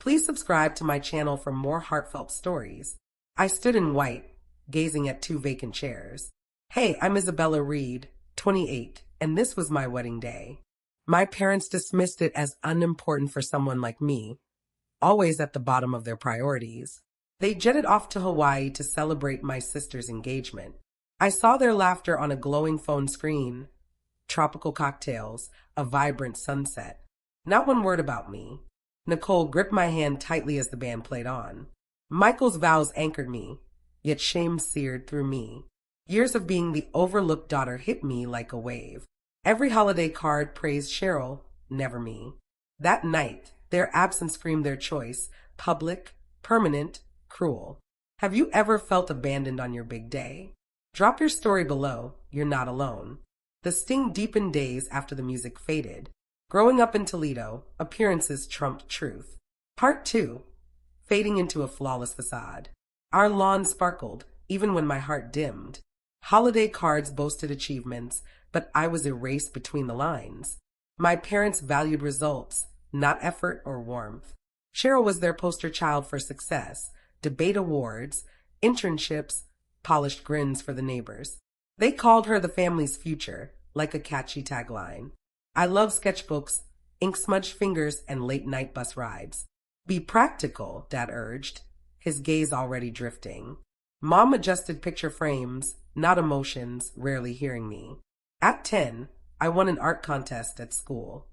Please subscribe to my channel for more heartfelt stories. I stood in white, gazing at two vacant chairs. Hey, I'm Isabella Reed, 28, and this was my wedding day. My parents dismissed it as unimportant for someone like me, always at the bottom of their priorities. They jetted off to Hawaii to celebrate my sister's engagement. I saw their laughter on a glowing phone screen, tropical cocktails, a vibrant sunset. Not one word about me. Nicole gripped my hand tightly as the band played on. Michael's vows anchored me, yet shame seared through me. Years of being the overlooked daughter hit me like a wave. Every holiday card praised Cheryl, never me. That night, their absence screamed their choice, public, permanent, cruel. Have you ever felt abandoned on your big day? Drop your story below, you're not alone. The sting deepened days after the music faded. Growing up in Toledo, appearances trumped truth. Part 2. Fading into a flawless facade. Our lawn sparkled, even when my heart dimmed. Holiday cards boasted achievements, but I was erased between the lines. My parents valued results, not effort or warmth. Cheryl was their poster child for success, debate awards, internships, polished grins for the neighbors. They called her the family's future, like a catchy tagline. I love sketchbooks, ink-smudged fingers, and late-night bus rides. Be practical, Dad urged, his gaze already drifting. Mom adjusted picture frames, not emotions, rarely hearing me. At 10, I won an art contest at school.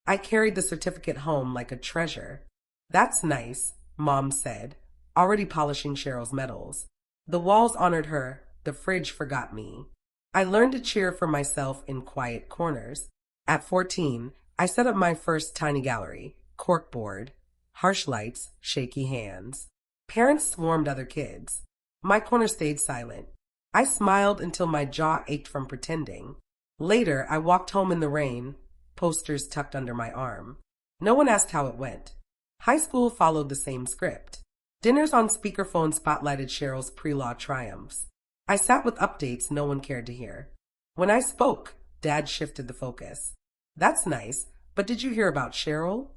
I carried the certificate home like a treasure. That's nice, Mom said, already polishing Cheryl's medals. The walls honored her, the fridge forgot me. I learned to cheer for myself in quiet corners. At 14, I set up my first tiny gallery, corkboard, harsh lights, shaky hands. Parents swarmed other kids. My corner stayed silent. I smiled until my jaw ached from pretending. Later, I walked home in the rain, posters tucked under my arm. No one asked how it went. High school followed the same script. Dinners on speakerphone spotlighted Cheryl's pre-law triumphs. I sat with updates no one cared to hear. When I spoke, Dad shifted the focus. That's nice, but did you hear about Cheryl?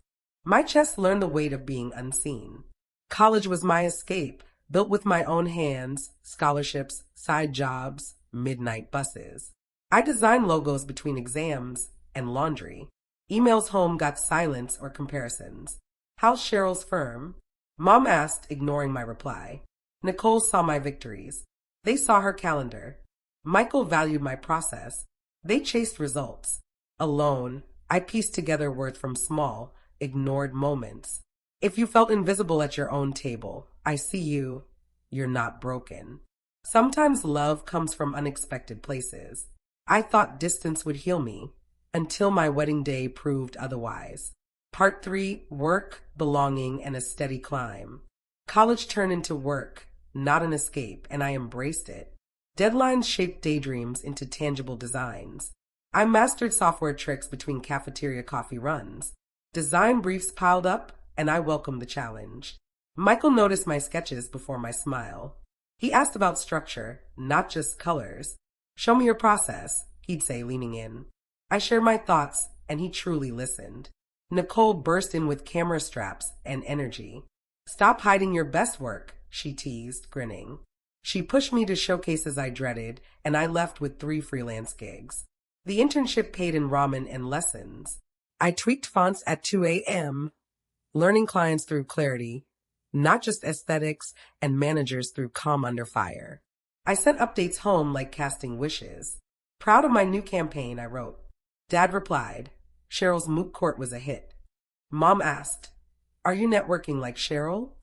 My chest learned the weight of being unseen. College was my escape, built with my own hands, scholarships, side jobs, midnight buses. I designed logos between exams and laundry. Emails home got silence or comparisons. How's Cheryl's firm? Mom asked, ignoring my reply. Nicole saw my victories. They saw her calendar. Michael valued my process. They chased results. Alone, I pieced together worth from small, ignored moments. If you felt invisible at your own table, I see you. You're not broken. Sometimes love comes from unexpected places. I thought distance would heal me, until my wedding day proved otherwise. Part 3, work, belonging, and a steady climb. College turned into work, not an escape, and I embraced it. Deadlines shaped daydreams into tangible designs. I mastered software tricks between cafeteria coffee runs. Design briefs piled up, and I welcomed the challenge. Michael noticed my sketches before my smile. He asked about structure, not just colors. Show me your process, he'd say, leaning in. I shared my thoughts, and he truly listened. Nicole burst in with camera straps and energy. Stop hiding your best work, she teased, grinning. She pushed me to showcases I dreaded, and I left with 3 freelance gigs. The internship paid in ramen and lessons. I tweaked fonts at 2 a.m., learning clients through clarity, not just aesthetics, and managers through calm under fire. I sent updates home like casting wishes. Proud of my new campaign, I wrote. Dad replied, Cheryl's moot court was a hit. Mom asked, are you networking like Cheryl?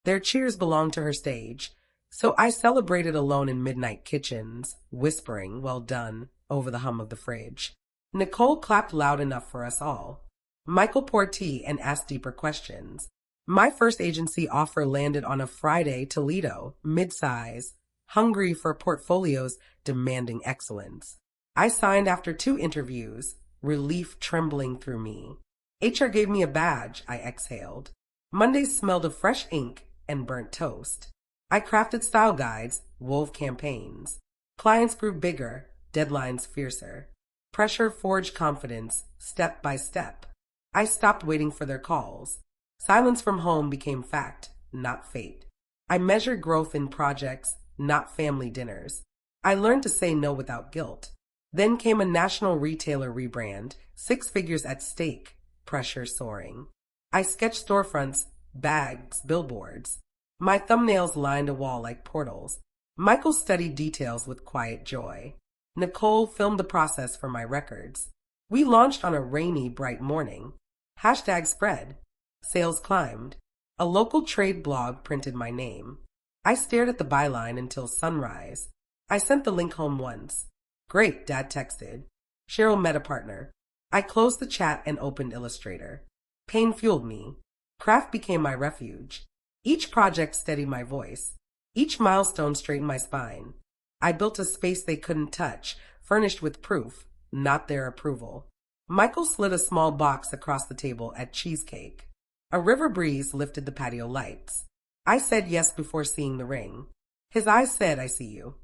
Their cheers belonged to her stage, so I celebrated alone in midnight kitchens, whispering, well done, over the hum of the fridge. Nicole clapped loud enough for us all. Michael poured tea and asked deeper questions. My first agency offer landed on a Friday, Toledo, mid-size, hungry for portfolios demanding excellence. I signed after 2 interviews, relief trembling through me. HR gave me a badge, I exhaled. Mondays smelled of fresh ink and burnt toast. I crafted style guides, wove campaigns. Clients grew bigger, deadlines fiercer. Pressure forged confidence, step by step. I stopped waiting for their calls. Silence from home became fact, not fate. I measured growth in projects, not family dinners. I learned to say no without guilt. Then came a national retailer rebrand, 6 figures at stake, pressure soaring. I sketched storefronts, bags, billboards. My thumbnails lined a wall like portals. Michael studied details with quiet joy. Nicole filmed the process for my records. We launched on a rainy, bright morning. Hashtag spread. Sales climbed. A local trade blog printed my name. I stared at the byline until sunrise. I sent the link home once. Great, Dad texted. Cheryl met a partner. I closed the chat and opened Illustrator. Pain fueled me. Craft became my refuge. Each project steadied my voice. Each milestone straightened my spine. I built a space they couldn't touch, furnished with proof, not their approval. Michael slid a small box across the table at cheesecake. A river breeze lifted the patio lights. I said yes before seeing the ring. His eyes said, I see you.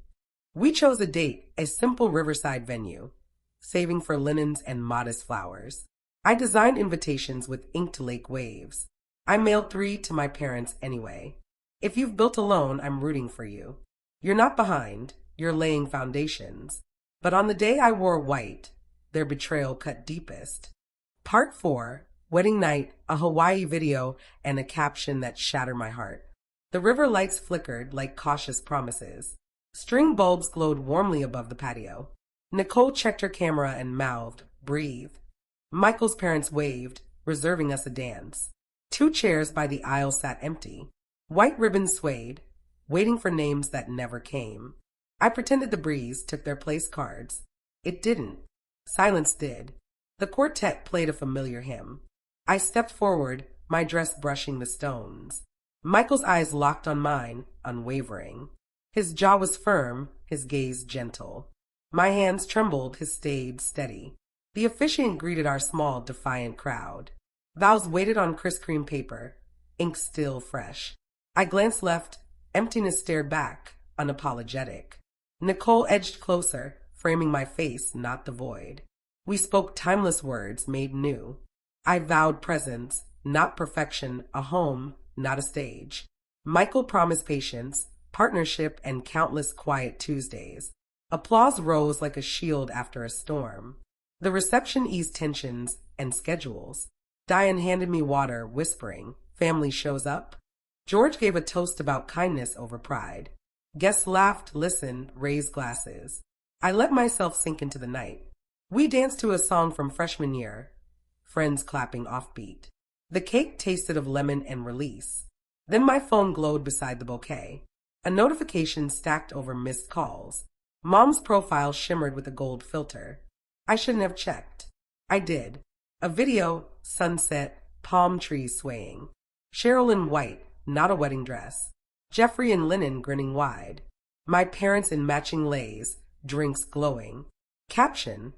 We chose a date, a simple riverside venue, saving for linens and modest flowers. I designed invitations with inked lake waves. I mailed 3 to my parents anyway. If you've built alone, I'm rooting for you. You're not behind, you're laying foundations. But on the day I wore white, their betrayal cut deepest. Part 4, Wedding Night, a Hawaii video, and a caption that shattered my heart. The river lights flickered like cautious promises. String bulbs glowed warmly above the patio. Nicole checked her camera and mouthed, breathe. Michael's parents waved, reserving us a dance. 2 chairs by the aisle sat empty. White ribbons swayed, waiting for names that never came. I pretended the breeze took their place cards. It didn't. Silence did. The quartet played a familiar hymn. I stepped forward, my dress brushing the stones. Michael's eyes locked on mine, unwavering. His jaw was firm, his gaze gentle. My hands trembled, his stayed steady. The officiant greeted our small, defiant crowd. Vows waited on crisp cream paper, ink still fresh. I glanced left, emptiness stared back, unapologetic. Nicole edged closer, framing my face, not the void. We spoke timeless words made new. I vowed presence, not perfection, a home, not a stage. Michael promised patience, partnership, and countless quiet Tuesdays. Applause rose like a shield after a storm. The reception eased tensions and schedules. Diane handed me water, whispering, "Family shows up." George gave a toast about kindness over pride. Guests laughed, listened, raised glasses. I let myself sink into the night. We danced to a song from freshman year, friends clapping offbeat. The cake tasted of lemon and release. Then my phone glowed beside the bouquet. A notification stacked over missed calls. Mom's profile shimmered with a gold filter. I shouldn't have checked. I did. A video, sunset, palm trees swaying. Cheryl in white, not a wedding dress. Jeffrey in linen grinning wide. My parents in matching leis, drinks glowing. Caption,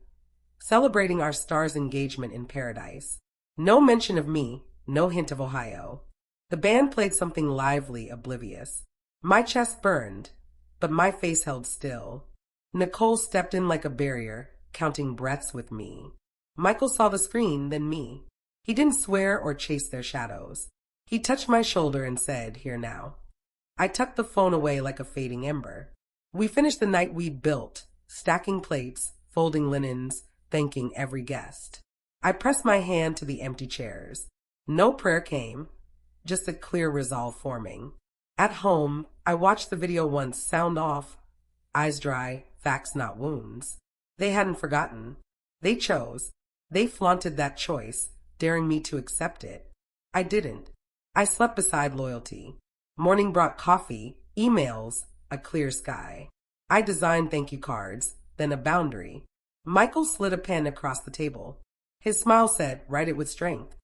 celebrating our star's engagement in paradise. No mention of me, no hint of Ohio. The band played something lively, oblivious. My chest burned, but my face held still. Nicole stepped in like a barrier, counting breaths with me. Michael saw the screen, then me. He didn't swear or chase their shadows. He touched my shoulder and said, "Here now." I tucked the phone away like a fading ember. We finished the night we'd built, stacking plates, folding linens, thanking every guest. I pressed my hand to the empty chairs. No prayer came, just a clear resolve forming. At home, I watched the video once, sound off, eyes dry, facts not wounds. They hadn't forgotten. They chose. They flaunted that choice, daring me to accept it. I didn't. I slept beside loyalty. Morning brought coffee, emails, a clear sky. I designed thank you cards, then a boundary. Michael slid a pen across the table. His smile said, "Write it with strength.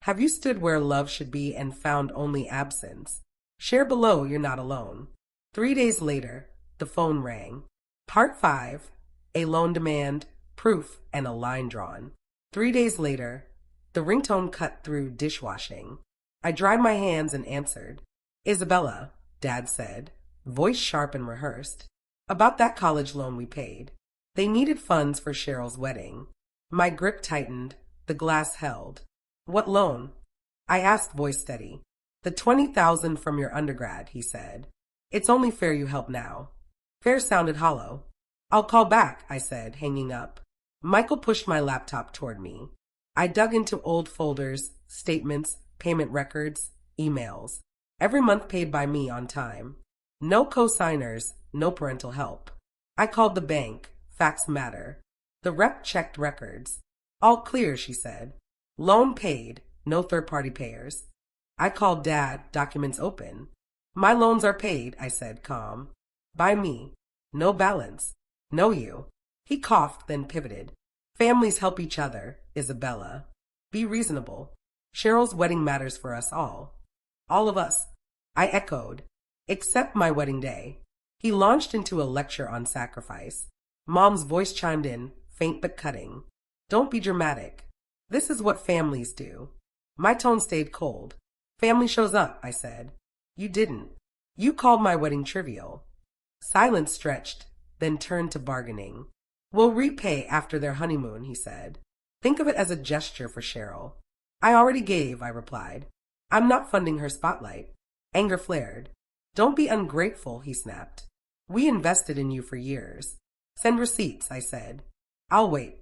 Have you stood where love should be and found only absence? Share below, you're not alone." 3 days later, the phone rang. Part 5, a loan demand, proof, and a line drawn. 3 days later, the ringtone cut through dishwashing. I dried my hands and answered. "Isabella," Dad said, voice sharp and rehearsed. "About that college loan we paid. They needed funds for Cheryl's wedding." My grip tightened, the glass held. "What loan?" I asked, voice steady. The 20,000 from your undergrad, he said. It's only fair you help now. Fair sounded hollow. I'll call back, I said, hanging up. Michael pushed my laptop toward me. I dug into old folders, statements, payment records, emails. Every month paid by me on time. No co-signers, no parental help. I called the bank. Facts matter. The rep checked records. All clear, she said. Loan paid, no third-party payers. I called Dad, documents open. My loans are paid, I said, calm. By me. No balance. No you. He coughed, then pivoted. Families help each other, Isabella. Be reasonable. Cheryl's wedding matters for us all. All of us. I echoed. Except my wedding day. He launched into a lecture on sacrifice. Mom's voice chimed in, faint but cutting. Don't be dramatic. This is what families do. My tone stayed cold. Family shows up, I said. You didn't. You called my wedding trivial. Silence stretched, then turned to bargaining. We'll repay after their honeymoon, he said. Think of it as a gesture for Cheryl. I already gave, I replied. I'm not funding her spotlight. Anger flared. Don't be ungrateful, he snapped. We invested in you for years. Send receipts, I said. I'll wait.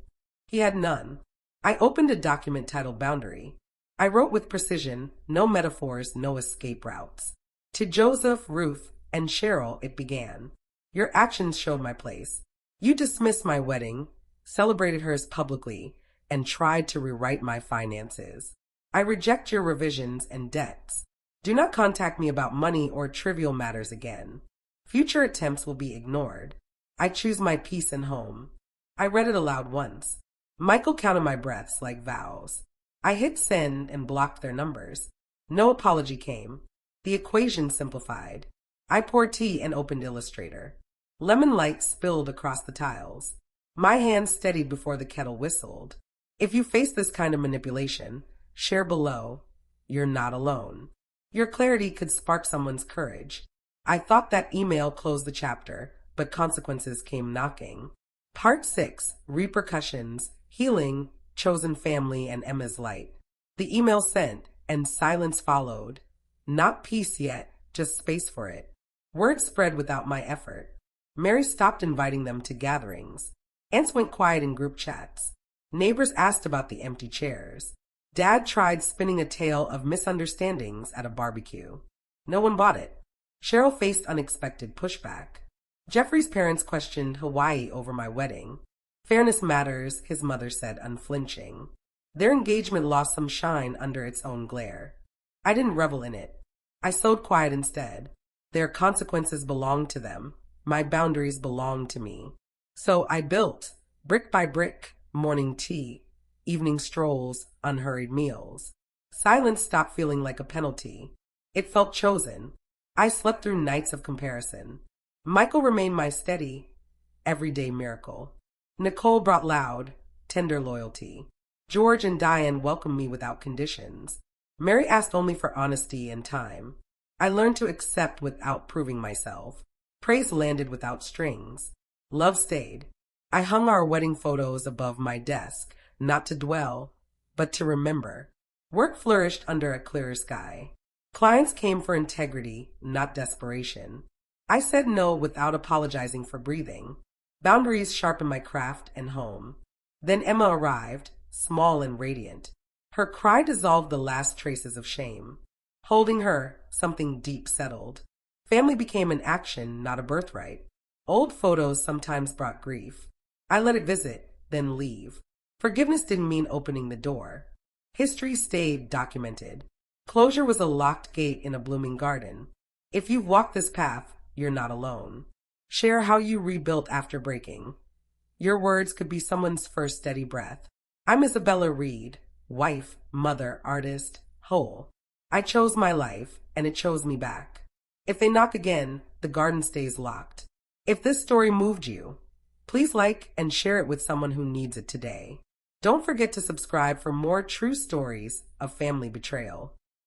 He had none. I opened a document titled Boundary. I wrote with precision, no metaphors, no escape routes. To Joseph, Ruth, and Cheryl it began. Your actions showed my place. You dismissed my wedding, celebrated hers publicly, and tried to rewrite my finances. I reject your revisions and debts. Do not contact me about money or trivial matters again. Future attempts will be ignored. I choose my peace and home. I read it aloud once. Michael counted my breaths like vows. I hit send and blocked their numbers. No apology came. The equation simplified. I poured tea and opened Illustrator. Lemon light spilled across the tiles. My hand steadied before the kettle whistled. If you face this kind of manipulation, share below. You're not alone. Your clarity could spark someone's courage. I thought that email closed the chapter, but consequences came knocking. Part 6, Repercussions, Healing, Chosen Family, and Emma's Light. The email sent, and silence followed. Not peace yet, just space for it. Word spread without my effort. Mary stopped inviting them to gatherings. Aunts went quiet in group chats. Neighbors asked about the empty chairs. Dad tried spinning a tale of misunderstandings at a barbecue. No one bought it. Cheryl faced unexpected pushback. Jeffrey's parents questioned Hawaii over my wedding. Fairness matters, his mother said, unflinching. Their engagement lost some shine under its own glare. I didn't revel in it. I sowed quiet instead. Their consequences belonged to them. My boundaries belonged to me. So I built, brick by brick, morning tea, evening strolls, unhurried meals. Silence stopped feeling like a penalty. It felt chosen. I slept through nights of comparison. Michael remained my steady, everyday miracle. Nicole brought loud, tender loyalty. George and Diane welcomed me without conditions. Mary asked only for honesty and time. I learned to accept without proving myself. Praise landed without strings. Love stayed. I hung our wedding photos above my desk, not to dwell, but to remember. Work flourished under a clearer sky. Clients came for integrity, not desperation. I said no without apologizing for breathing. Boundaries sharpened my craft and home. Then Emma arrived, small and radiant. Her cry dissolved the last traces of shame. Holding her, something deep settled. Family became an action, not a birthright. Old photos sometimes brought grief. I let it visit, then leave. Forgiveness didn't mean opening the door. History stayed documented. Closure was a locked gate in a blooming garden. If you've walked this path, you're not alone. Share how you rebuilt after breaking. Your words could be someone's first steady breath. I'm Isabella Reed, wife, mother, artist, whole. I chose my life, and it chose me back. If they knock again, the garden stays locked. If this story moved you, please like and share it with someone who needs it today. Don't forget to subscribe for more true stories of family betrayal.